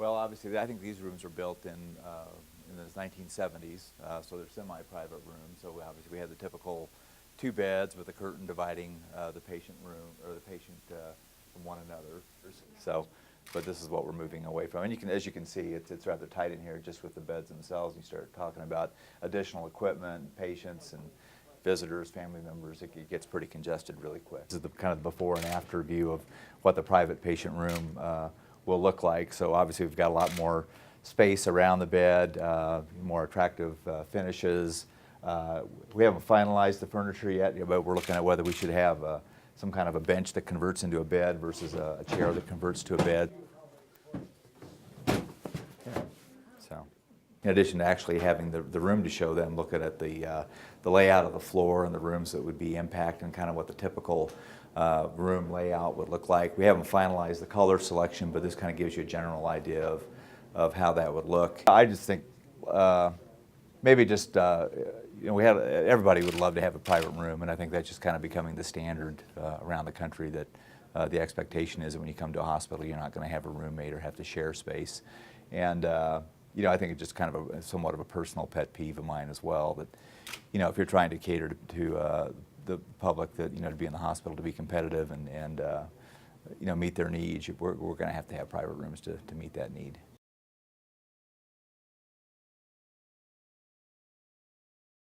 Well, obviously, I think these rooms were built in the 1970s, so they're semi-private rooms. So obviously, we had the typical 2 beds with a curtain dividing the patient room or the patient from one another. So, but this is what we're moving away from. And you can, as you can see, it's rather tight in here, just with the beds themselves. You start talking about additional equipment, patients, and visitors, family members. It gets pretty congested really quick. This is the kind of before and after view of what the private patient room will look like. So obviously we've got a lot more space around the bed, more attractive finishes. We haven't finalized the furniture yet, but we're looking at whether we should have some kind of a bench that converts into a bed versus a chair that converts to a bed. So, in addition to actually having the room to show them, looking at the layout of the floor and the rooms that would be impacted and kind of what the typical room layout would look like. We haven't finalized the color selection, but this kind of gives you a general idea of how that would look. I just think maybe just, everybody would love to have a private room, and I think that's just kind of becoming the standard around the country, that the expectation is that when you come to a hospital, you're not going to have a roommate or have to share space. And I think it's just kind of somewhat of a personal pet peeve of mine as well, that, if you're trying to cater to the public, that, to be in the hospital, to be competitive and meet their needs, we're going to have private rooms to meet that need.